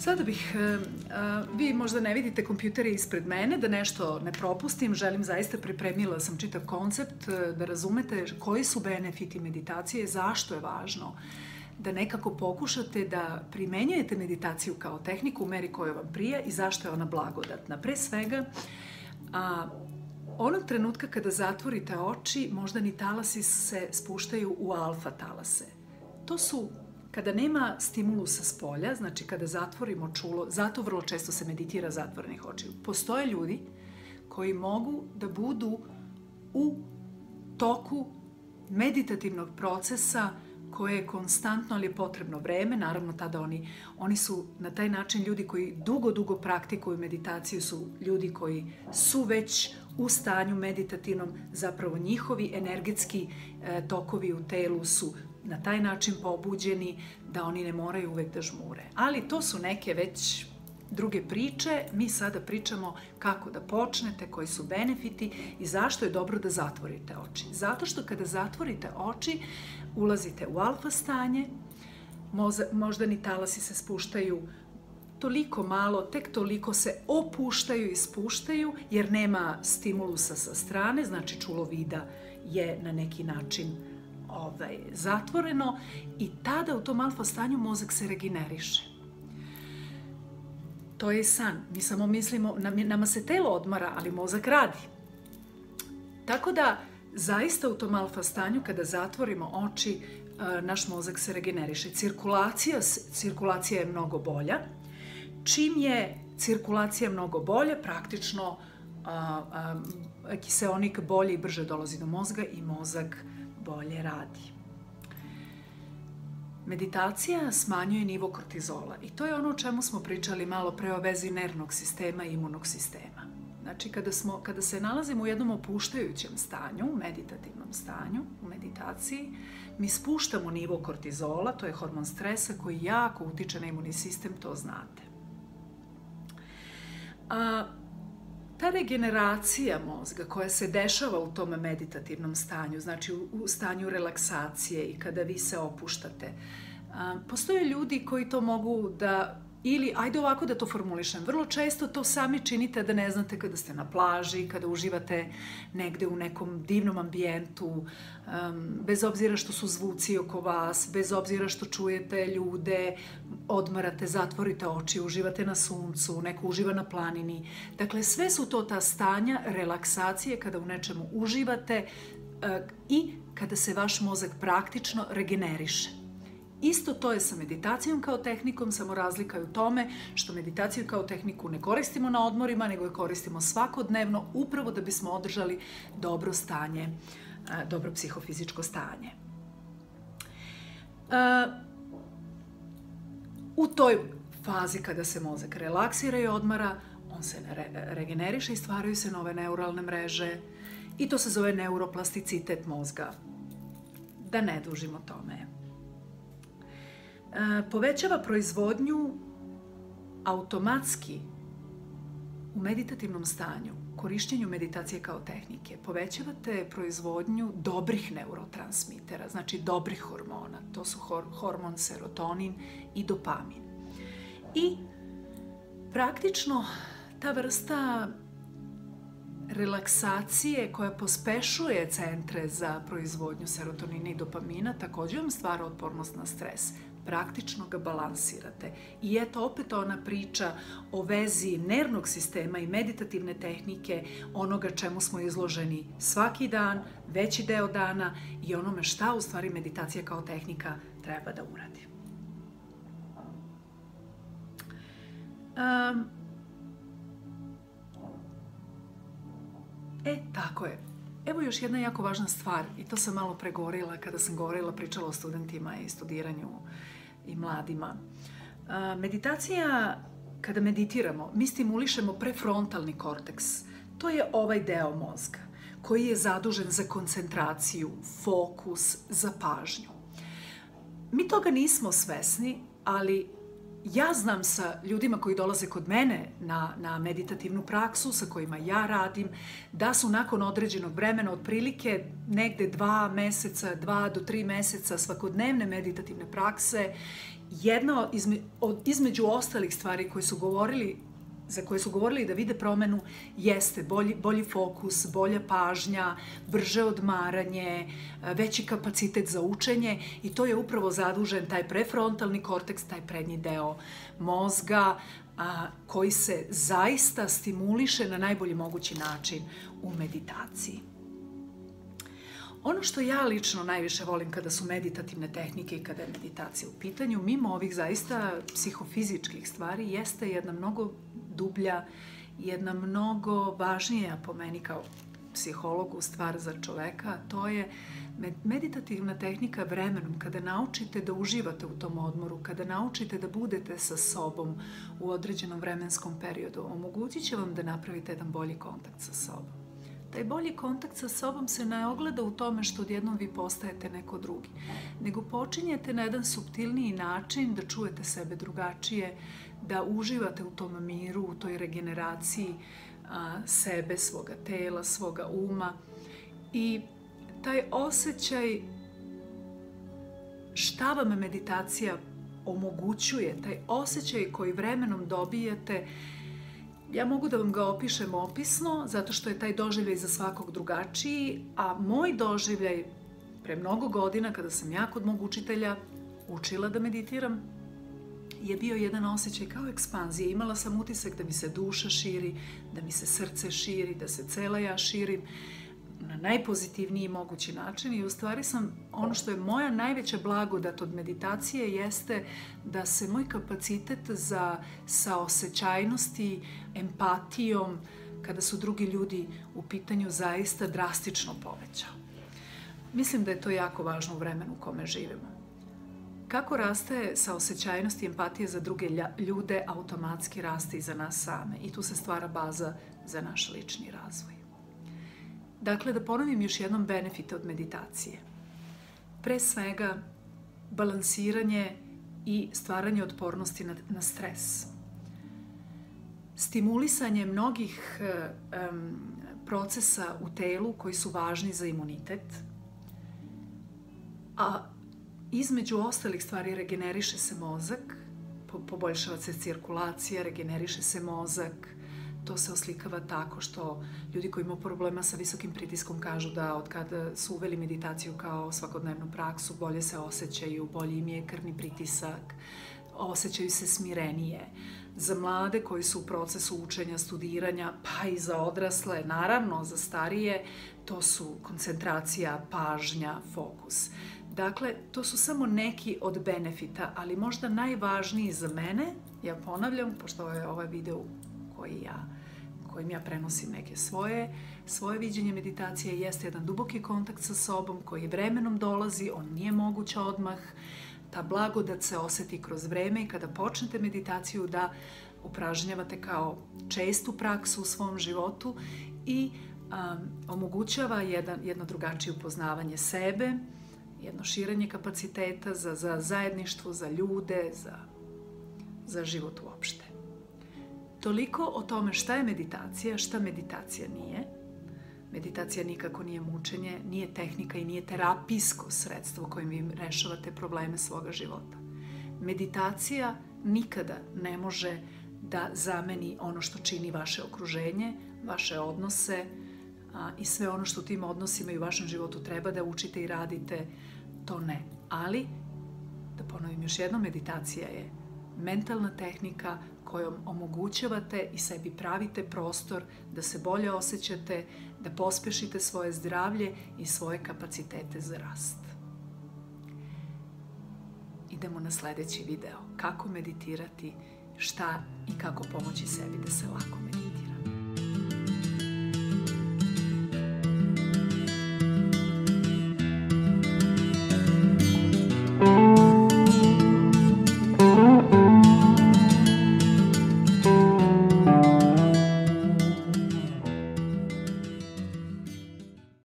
Sada bih, vi možda ne vidite kompjutere ispred mene, da nešto ne propustim, želim zaista, pripremila sam čitav koncept, da razumete koji su benefiti meditacije, zašto je važno da nekako pokušate da primenjujete meditaciju kao tehniku u meri koja vam prija i zašto je ona blagodatna. Pre svega, onog trenutka kada zatvorite oči, moždani talasi se spuštaju u alfa talase. To su kada nema stimulusa s polja, znači kada zatvorimo čulo, zato vrlo često se meditira zatvorenih očiju. Postoje ljudi koji mogu da budu u toku meditativnog procesa koje je konstantno, ali je potrebno vreme. Naravno, tada oni su na taj način ljudi koji dugo praktikuju meditaciju, su ljudi koji su već u stanju meditativnom, zapravo njihovi energetski tokovi u telu su na taj način pobuđeni da oni ne moraju uvek da žmure. Ali to su neke već druge priče. Mi sada pričamo kako da počnete, koji su benefiti i zašto je dobro da zatvorite oči. Zato što kada zatvorite oči, ulazite u alfa stanje, moždani talasi se spuštaju toliko malo, tek toliko se opuštaju i spuštaju, jer nema stimulusa sa strane, znači čulo vida je na neki način zatvoreno i tada u tom alfa stanju mozak se regeneriše. To je san. Mi samo mislimo, nama se telo odmara, ali mozak radi. Tako da, zaista u tom alfa stanju, kada zatvorimo oči, naš mozak se regeneriše. Cirkulacija je mnogo bolja. Čim je cirkulacija mnogo bolja, praktično kiseonik bolje i brže dolazi do mozga i mozak bolje radi. Meditacija smanjuje nivo kortizola i to je ono o čemu smo pričali malo pre, o vezi nervnog sistema i imunog sistema. Znači, kada se nalazimo u jednom opuštajućem stanju, meditativnom stanju, u meditaciji, mi spuštamo nivo kortizola, to je hormon stresa koji jako utiče na imunni sistem, to znate. Ta regeneracija mozga koja se dešava u tom meditativnom stanju, znači u stanju relaksacije i kada vi se opuštate, postoje ljudi koji to mogu da, ili ajde ovako da to formulišem, vrlo često to sami činite da ne znate kada ste na plaži, kada uživate negde u nekom divnom ambijentu, bez obzira što su zvuci oko vas, bez obzira što čujete ljude, odmarate, zatvorite oči, uživate na suncu, neko uživa na planini. Dakle, sve su to ta stanja relaksacije kada u nečemu uživate i kada se vaš mozak praktično regeneriše. Isto to je sa meditacijom kao tehnikom, samo razlika je u tome što meditaciju kao tehniku ne koristimo na odmorima, nego je koristimo svakodnevno upravo da bismo održali dobro stanje, dobro psihofizičko stanje. U toj fazi kada se mozak relaksira i odmara, on se regeneriše i stvaraju se nove neuralne mreže i to se zove neuroplasticitet mozga. Da ne dužimo o tome. Povećava proizvodnju automatski u meditativnom stanju, korišćenju meditacije kao tehnike. Povećavate proizvodnju dobrih neurotransmitera, znači dobrih hormona. To su hormon serotonin i dopamin. I praktično ta vrsta relaksacije koja pospešuje centre za proizvodnju serotonina i dopamina također vam stvara otpornost na stres. Praktično ga balansirate. I eto opet ona priča o vezi nervnog sistema i meditativne tehnike, onoga čemu smo izloženi svaki dan, veći deo dana i onome šta u stvari meditacija kao tehnika treba da uradi. Tako je. Evo još jedna jako važna stvar i to sam malo pregovorila kada sam pričala o studentima i studiranju i mladima. Meditacija, kada meditiramo, mi stimulišemo prefrontalni korteks. To je ovaj deo mozga koji je zadužen za koncentraciju, fokus, za pažnju. Mi toga nismo svesni, ali ja znam sa ljudima koji dolaze kod mene na meditativnu praksu, sa kojima ja radim, da su nakon određenog vremena, otprilike negde 2 do 3 meseca svakodnevne meditativne prakse jedna između ostalih stvari za koje su govorili da vide promenu jeste bolji fokus, bolja pažnja, brže odmaranje, veći kapacitet za učenje i to je upravo zadužen taj prefrontalni korteks, taj prednji deo mozga koji se zaista stimuliše na najbolji mogući način u meditaciji. Ono što ja lično najviše volim kada su meditativne tehnike i kada je meditacija u pitanju, mimo ovih zaista psihofizičkih stvari, jeste jedna mnogo dublja, jedna mnogo važnija po meni kao psihologu stvar za čoveka, to je meditativna tehnika vremenom, kada naučite da uživate u tom odmoru, kada naučite da budete sa sobom u određenom vremenskom periodu, omogućit će vam da napravite jedan bolji kontakt sa sobom. Taj bolji kontakt sa sobom se ne ogleda u tome što odjednom vi postajete neko drugi, nego počinjete na jedan suptilniji način da čujete sebe drugačije, da uživate u tom miru, u toj regeneraciji sebe, svoga tela, svoga uma. I taj osjećaj šta vam meditacija omogućuje, taj osjećaj koji vremenom dobijete, ja mogu da vam ga opišem opisno, zato što je taj doživljaj za svakog drugačiji, a moj doživljaj pre mnogo godina, kada sam ja kod mog učitelja učila da meditiram, je bio jedan osjećaj kao ekspanzije. Imala sam utisak da mi se duša širi, da mi se srce širi, da se cela ja širim na najpozitivniji mogući način i u stvari ono što je moja najveća blagodat od meditacije jeste da se moj kapacitet za saosećajnosti, empatijom, kada su drugi ljudi u pitanju, zaista drastično povećao. Mislim da je to jako važno u vremenu u kome živimo. Kako raste saosećajnost i empatija za druge ljude, automatski raste i za nas same i tu se stvara baza za naš lični razvoj. Dakle, da ponovim još jednom benefite od meditacije. Pre svega, balansiranje i stvaranje otpornosti na stres. Stimulisanje mnogih procesa u telu koji su važni za imunitet, a između ostalih stvari regeneriše se mozak, poboljšava se cirkulacija, regeneriše se mozak. To se oslikava tako što ljudi koji imaju problema sa visokim pritiskom kažu da od kada su uveli meditaciju kao svakodnevnu praksu, bolje se osjećaju, bolji im je krvni pritisak, osjećaju se smirenije. Za mlade koji su u procesu učenja, studiranja, pa i za odrasle, naravno za starije, to su koncentracija, pažnja, fokus. Dakle, to su samo neki od benefita, ali možda najvažniji za mene, ja ponavljam, pošto je ovaj video kojim ja prenosim neke svoje viđenje meditacije, jeste jedan duboki kontakt sa sobom koji vremenom dolazi, on nije moguć odmah. Ta blagodat se oseti kroz vreme i kada počnete meditaciju da upražnjavate kao čestu praksu u svom životu i omogućava jedno drugačije upoznavanje sebe, jedno širenje kapaciteta za zajedništvo, za ljude, za život uopšte. Toliko o tome šta je meditacija, šta meditacija nije. Meditacija nikako nije mučenje, nije tehnika i nije terapijsko sredstvo kojim vi rešavate probleme svoga života. Meditacija nikada ne može da zameni ono što čini vaše okruženje, vaše odnose i sve ono što u tim odnosima i u vašem životu treba da učite i radite, to ne. Ali, da ponovim još jednom, meditacija je mentalna tehnika kojom omogućavate i sebi pravite prostor da se bolje osjećate, da pospešite svoje zdravlje i svoje kapacitete za rast. Idemo na sledeći video. Kako meditirati, šta i kako pomoći sebi da se lako meditira.